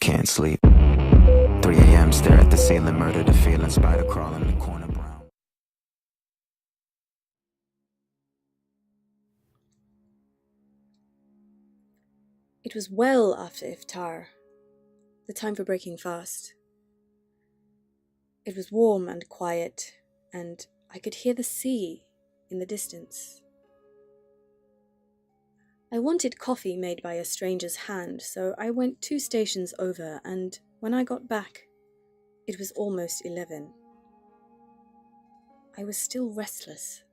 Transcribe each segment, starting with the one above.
can't sleep. 3 a.m. stare at the ceiling, murder the feeling, spider crawling in the corner brown. It was well after iftar, the time for breaking fast. It was warm and quiet, and I could hear the sea in the distance. I wanted coffee made by a stranger's hand, so I went 2 stations over, and when I got back, it was almost 11. I was still restless.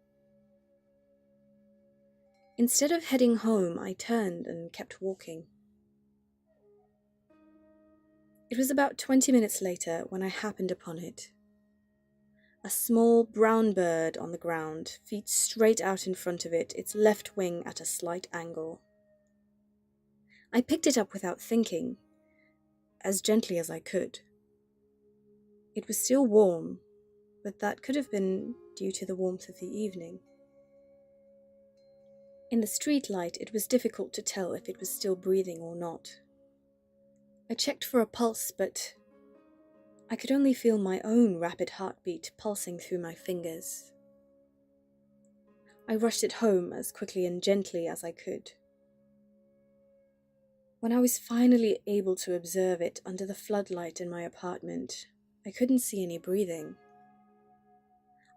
Instead of heading home, I turned and kept walking. It was about 20 minutes later when I happened upon it. A small brown bird on the ground, feet straight out in front of it, its left wing at a slight angle. I picked it up without thinking, as gently as I could. It was still warm, but that could have been due to the warmth of the evening. In the street light, it was difficult to tell if it was still breathing or not. I checked for a pulse, but I could only feel my own rapid heartbeat pulsing through my fingers. I rushed it home as quickly and gently as I could. When I was finally able to observe it under the floodlight in my apartment, I couldn't see any breathing.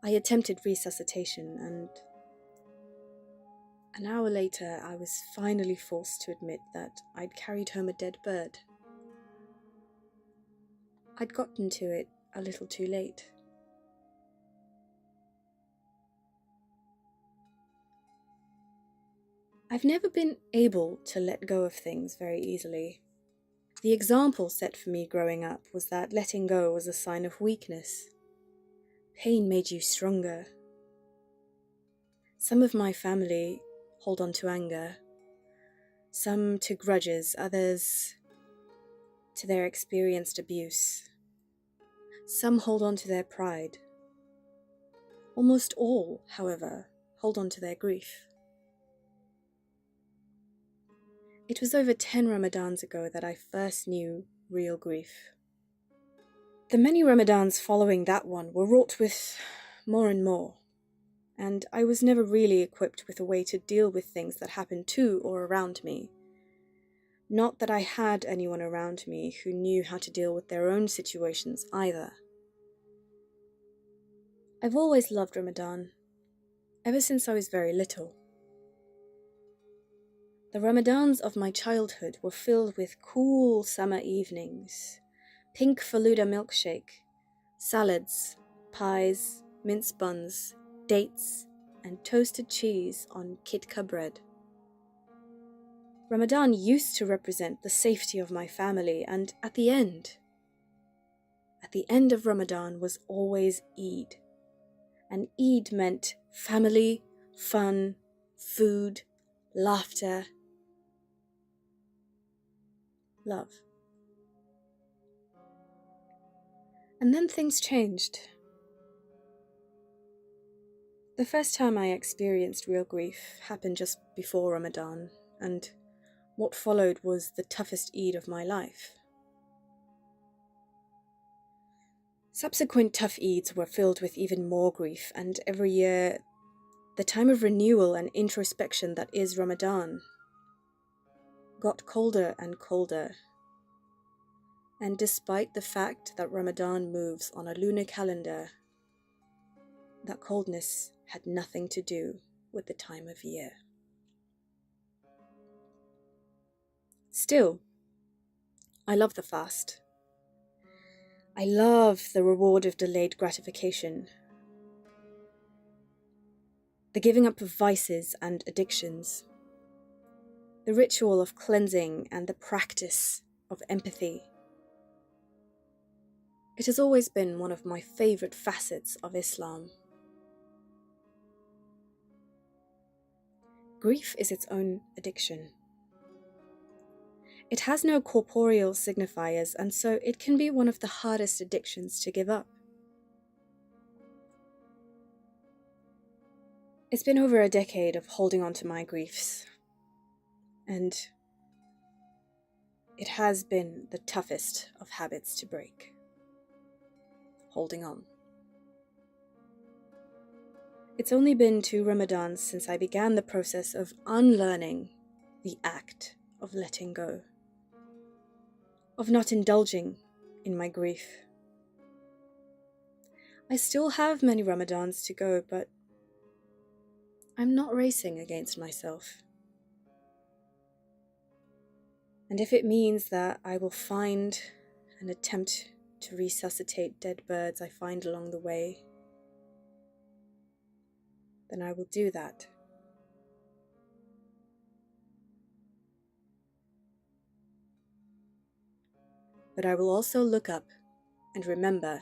I attempted resuscitation, and an hour later I was finally forced to admit that I'd carried home a dead bird. I'd gotten to it a little too late. I've never been able to let go of things very easily. The example set for me growing up was that letting go was a sign of weakness. Pain made you stronger. Some of my family hold on to anger, some to grudges, others to their experienced abuse. Some hold on to their pride. Almost all, however, hold on to their grief. It was over 10 Ramadans ago that I first knew real grief. The many Ramadans following that one were wrought with more and more, and I was never really equipped with a way to deal with things that happened to or around me. Not that I had anyone around me who knew how to deal with their own situations either. I've always loved Ramadan, ever since I was very little. The Ramadans of my childhood were filled with cool summer evenings, pink Faluda milkshake, salads, pies, mince buns, dates, and toasted cheese on kitka bread. Ramadan used to represent the safety of my family, and at the end of Ramadan was always Eid. And Eid meant family, fun, food, laughter, love. And then things changed. The first time I experienced real grief happened just before Ramadan, and what followed was the toughest Eid of my life. Subsequent tough Eids were filled with even more grief, and every year, the time of renewal and introspection that is Ramadan got colder and colder. And despite the fact that Ramadan moves on a lunar calendar, that coldness had nothing to do with the time of year. Still, I love the fast. I love the reward of delayed gratification, the giving up of vices and addictions, the ritual of cleansing and the practice of empathy. It has always been one of my favorite facets of Islam. Grief is its own addiction. It has no corporeal signifiers, and so it can be one of the hardest addictions to give up. It's been over a decade of holding on to my griefs, and It has been the toughest of habits to break. Holding on. It's only been 2 Ramadans since I began the process of unlearning the act of letting go, of not indulging in my grief. I still have many Ramadans to go, but I'm not racing against myself. And if it means that I will find and attempt to resuscitate dead birds I find along the way, then I will do that. But I will also look up and remember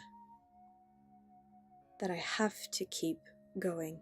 that I have to keep going.